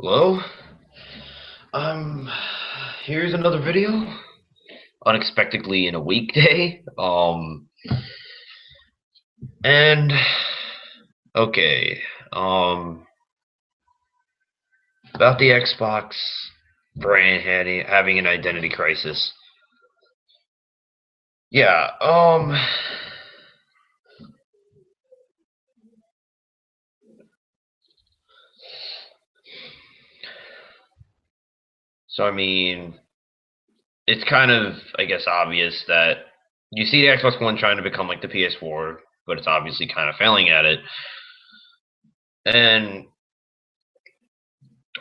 Hello? Here's another video. Unexpectedly in a weekday. And okay. Um, about the Xbox brand having an identity crisis. Yeah. So I mean, it's kind of, I guess, obvious that you see the Xbox One trying to become like the PS4, but it's obviously kind of failing at it. And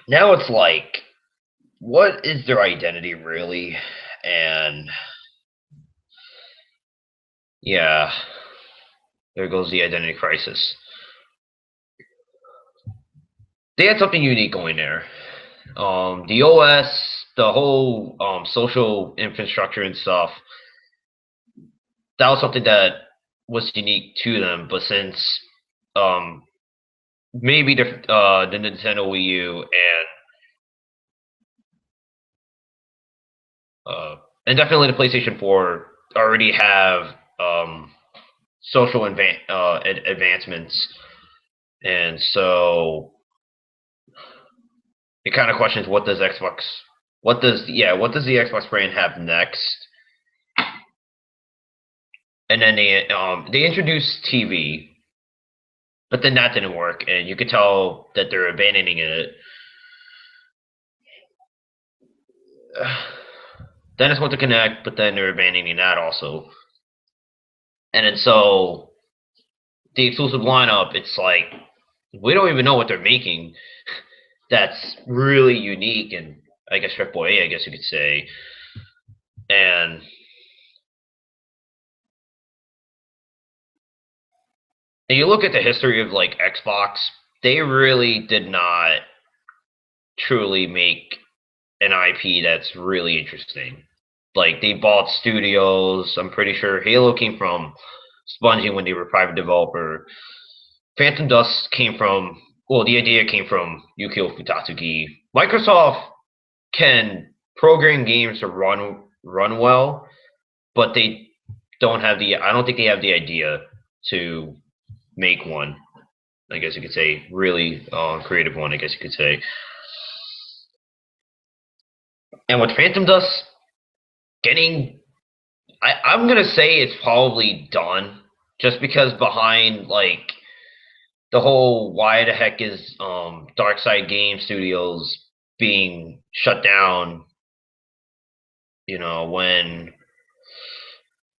now it's like, what is their identity really? And yeah, there goes the identity crisis. They had something unique going there. The OS, the whole social infrastructure and stuff, that was something that was unique to them. But since um, maybe the Nintendo Wii U and definitely the PlayStation 4 already have social advancements, and so it kind of questions what does the Xbox brand have next? And then they introduced TV, but then that didn't work, and you could tell that they're abandoning it. Then it's going to Connect, but then they're abandoning that also. And then so the exclusive lineup, it's like we don't even know what they're making. That's really unique and I guess triple A, I guess you could say. And you look at the history of like Xbox, they really did not truly make an IP that's really interesting. Like they bought studios. I'm pretty sure Halo came from Bungie when they were a private developer. Phantom Dust came from the idea came from Yukio Futatsuki. Microsoft can program games to run well, but they don't have the. I don't think they have the idea to make one. I guess you could say really creative one. I guess you could say. And with Phantom Dust getting I'm gonna say it's probably done, just because behind like the whole why the heck is Dark Side Game Studios being shut down, when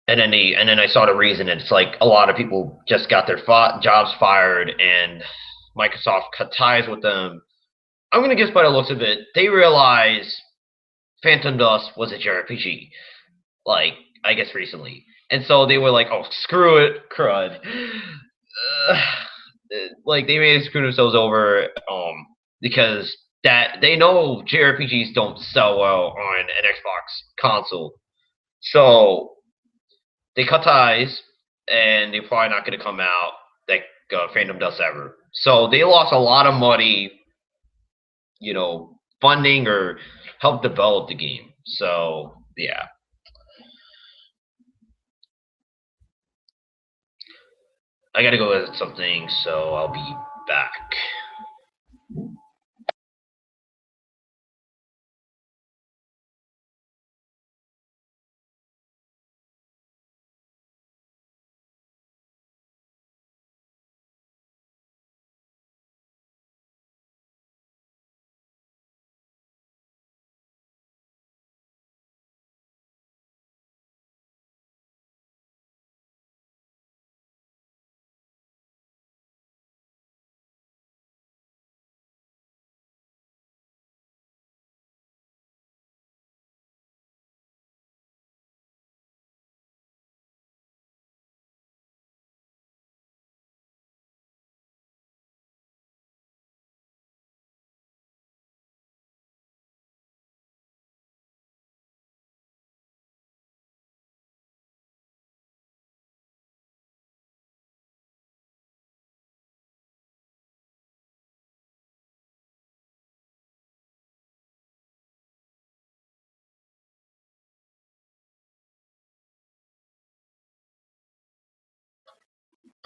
and then I saw the reason. It's like a lot of people just got their jobs fired, and Microsoft cut ties with them. I'm gonna guess by the looks of it, they realized Phantom Dust was a JRPG, like I guess recently, and so they were like, "Oh, screw it, crud." Like they may have screwed themselves over, because that they know JRPGs don't sell well on an Xbox console, so they cut ties, and they're probably not going to come out like Phantom Dust ever. So they lost a lot of money, funding or help develop the game. So yeah, I got to go with something, so I'll be back.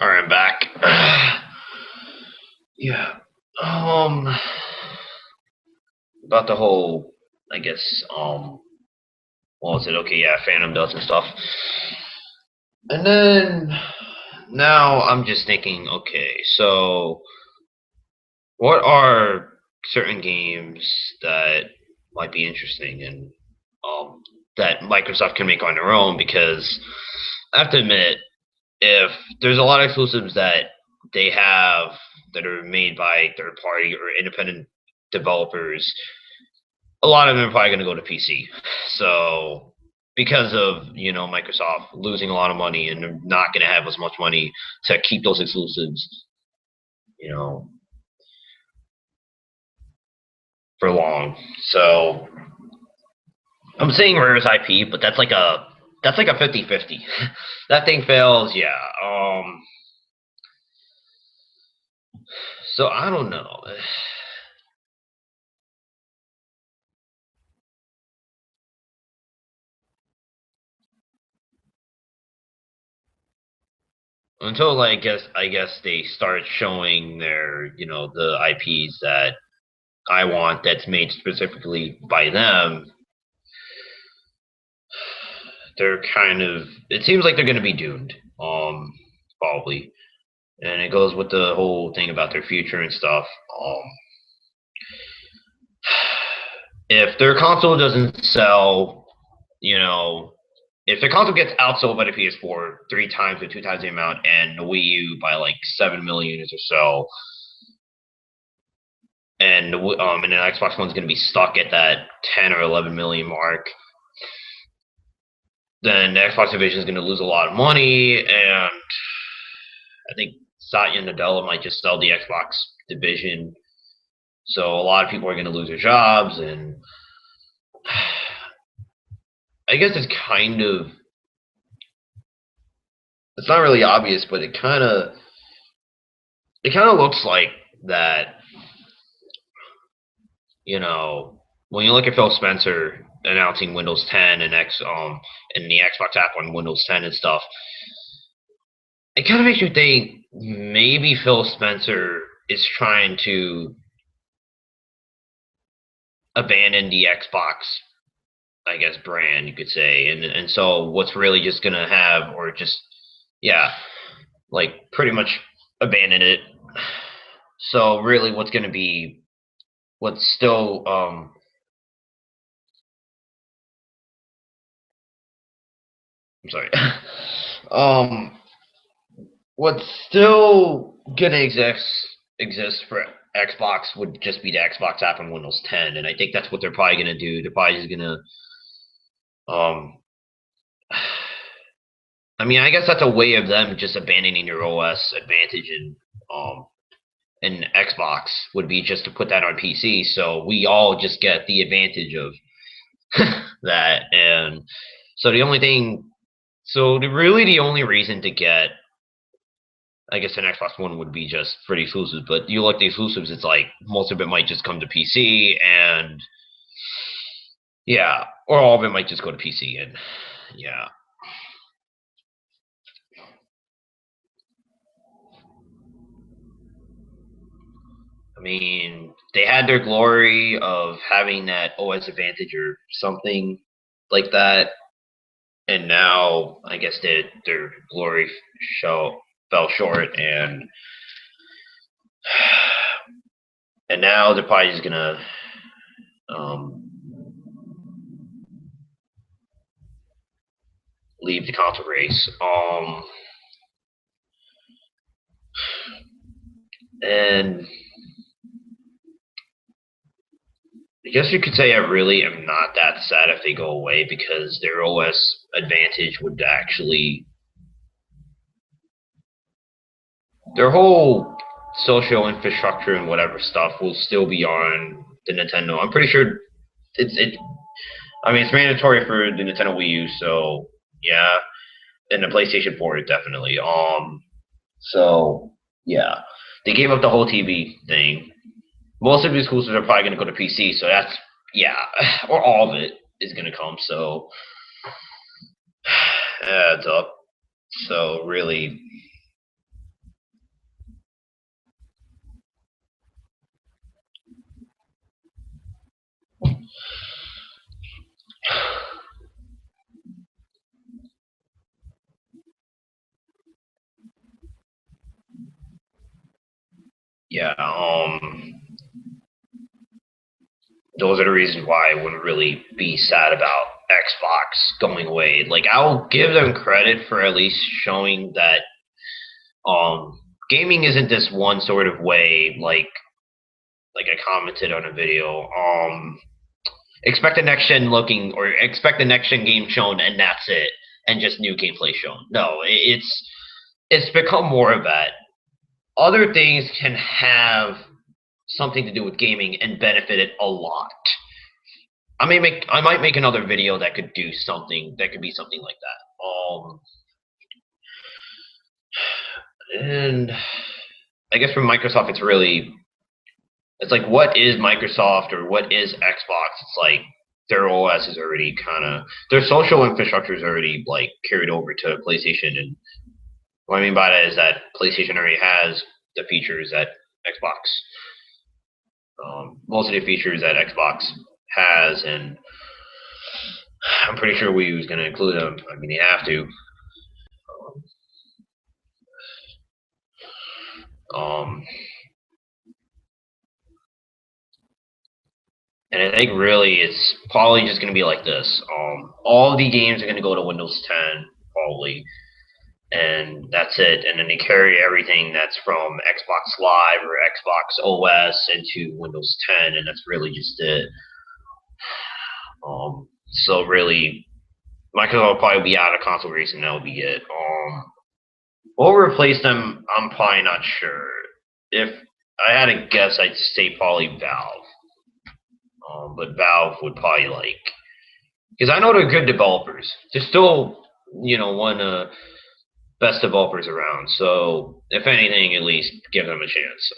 All right, I'm back. Yeah. Um, about the whole, I guess, what was it? Okay, yeah, Phantom Dust and stuff. And then now I'm just thinking, okay, so what are certain games that might be interesting and that Microsoft can make on their own? Because I have to admit, if there's a lot of exclusives that they have that are made by third party or independent developers, a lot of them are probably going to go to PC. So because of Microsoft losing a lot of money and they're not going to have as much money to keep those exclusives, you know, for long. So I'm saying Rare's IP, but that's like a 50-50. That thing fails, yeah. So I don't know. Until like I guess they start showing their the IPs that I want that's made specifically by them. They're kind of it seems like they're going to be doomed. Probably, and it goes with the whole thing about their future and stuff. Um, if their console doesn't sell, you know, if the console gets outsold by the PS4 three times or two times the amount, and the Wii U by like 7 million units or so, and then Xbox One's going to be stuck at that 10 or 11 million mark, then the Xbox division is going to lose a lot of money, and I think Satya Nadella might just sell the Xbox division. So a lot of people are going to lose their jobs, and I guess it's not really obvious, but it kind of looks like that. When you look at Phil Spencer announcing Windows 10 and the Xbox app on Windows 10 and stuff, it kind of makes you think maybe Phil Spencer is trying to abandon the Xbox, I guess, brand you could say, and so what's really just gonna have, or just yeah, like pretty much abandon it. So really, what's still I'm sorry, um, what's still gonna exist for Xbox would just be the Xbox app on Windows 10, and I think that's what they're probably gonna do. They're probably just gonna um I mean, I guess that's a way of them just abandoning their OS advantage in Xbox would be just to put that on PC, so we all just get the advantage of that. And so really the only reason to get, I guess, an Xbox One would be just for the exclusives. But you look at the exclusives, it's like most of it might just come to PC, and yeah, or all of it might just go to PC, and yeah. I mean, they had their glory of having that OS advantage or something like that, and now I guess their glory show fell short, and now they're probably just gonna um, leave the console race. And I guess you could say I really am not that sad if they go away, because their OS advantage would actually, their whole social infrastructure and whatever stuff will still be on the Nintendo. I'm pretty sure it. I mean, it's mandatory for the Nintendo Wii U, so yeah, and the PlayStation 4 definitely. So yeah, they gave up the whole TV thing. Most of the exclusives are probably going to go to PC, so that's yeah, or all of it is going to come. So adds up. So really, yeah, those are the reasons why I wouldn't really be sad about Xbox going away. Like, I'll give them credit for at least showing that gaming isn't this one sort of way. Like I commented on a video. Expect the next gen looking, or expect the next gen game shown, and that's it, and just new gameplay shown. No, it's become more of that. Other things can have something to do with gaming and benefit it a lot. I might make another video that could do something that could be something like that. And I guess for Microsoft, it's like, what is Microsoft or what is Xbox? It's like their OS is already kind of, their social infrastructure is already like carried over to PlayStation. And what I mean by that is that PlayStation already has the features that Xbox, most of the features that Xbox has, and I'm pretty sure Wii U is going to include them. I mean, they have to. Um, and I think really it's probably just going to be like this. All the games are going to go to Windows 10 probably, and that's it. And then they carry everything that's from Xbox Live or Xbox OS into Windows 10, and that's really just it. So really, Microsoft will probably be out of console racing. That'll be it. What will replace them? I'm probably not sure. If I had to guess, I'd say probably Valve. But Valve would probably because I know they're good developers. They're still, one of the best developers around. So if anything, at least give them a chance.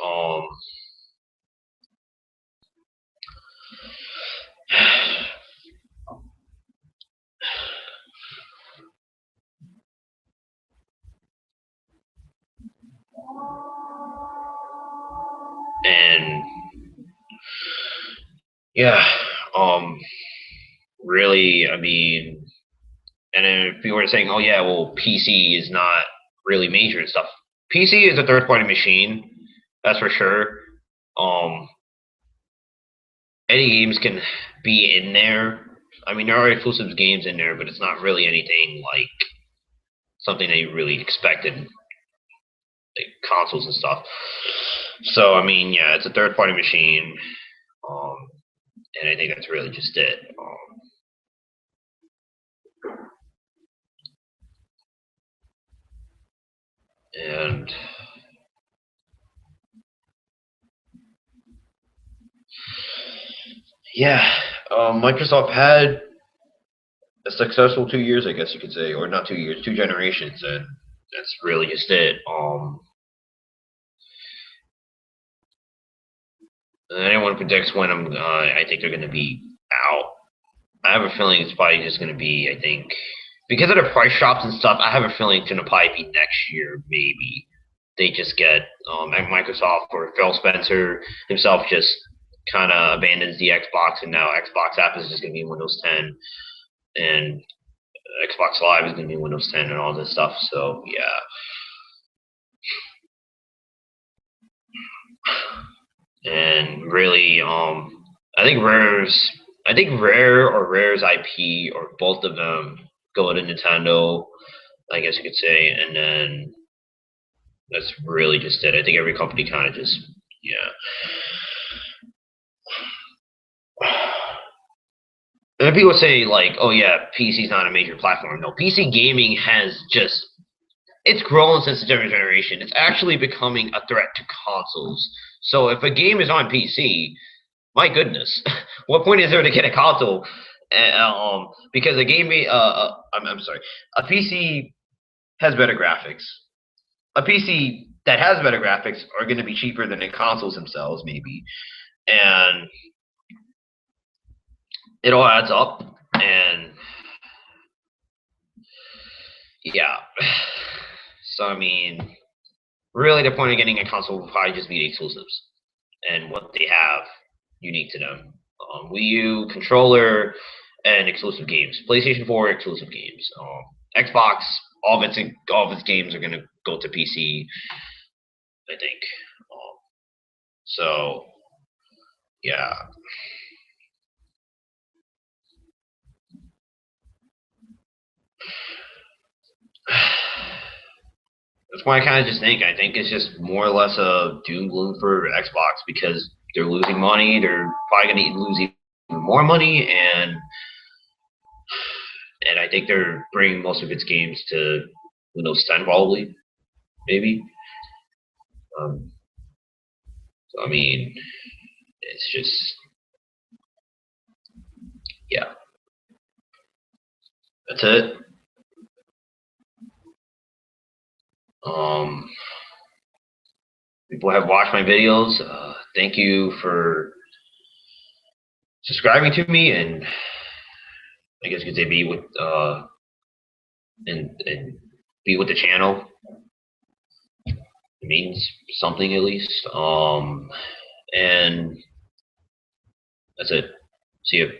And yeah, really, I mean, and then if you were saying, oh yeah, well, PC is not really major and stuff. PC is a third-party machine, that's for sure. Any games can be in there. I mean, there are exclusive games in there, but it's not really anything like something that you really expected, like consoles and stuff. So, I mean, yeah, it's a third-party machine, and I think that's really just it. And yeah, Microsoft had a successful 2 years, I guess you could say, or not 2 years, 2 generations, and that's really just it. Anyone predicts when I think they're going to be out. I have a feeling it's probably just going to be, I think, because of the price drops and stuff, I have a feeling it's going to probably be next year, maybe. They just get, Microsoft or Phil Spencer himself just kind of abandons the Xbox, and now Xbox app is just going to be Windows 10, and Xbox Live is going to be Windows 10 and all this stuff. So, yeah. And really, I think Rare or Rare's IP or both of them go to Nintendo, I guess you could say, and then that's really just it. I think every company kind of just, yeah. And people say like, oh yeah, PC's not a major platform. No, PC gaming has just, it's grown since the generation. It's actually becoming a threat to consoles. So if a game is on PC, my goodness, what point is there to get a console? Because a game, I'm sorry, a PC has better graphics. A PC that has better graphics are going to be cheaper than the consoles themselves, maybe, and it all adds up. And yeah, so I mean, really, the point of getting a console will probably just be the exclusives and what they have unique to them. Wii U controller and exclusive games. PlayStation 4 exclusive games. Xbox, all of its games are going to go to PC, I think. So yeah. That's why I kind of just think it's just more or less a doom gloom for Xbox because they're losing money. They're probably going to lose even more money, and I think they're bringing most of its games to Windows 10 probably, maybe. Um, so I mean, it's just yeah, that's it. Um, People have watched my videos. Thank you for subscribing to me, and I guess you could say be with and be with the channel. It means something at least. And that's it. See you.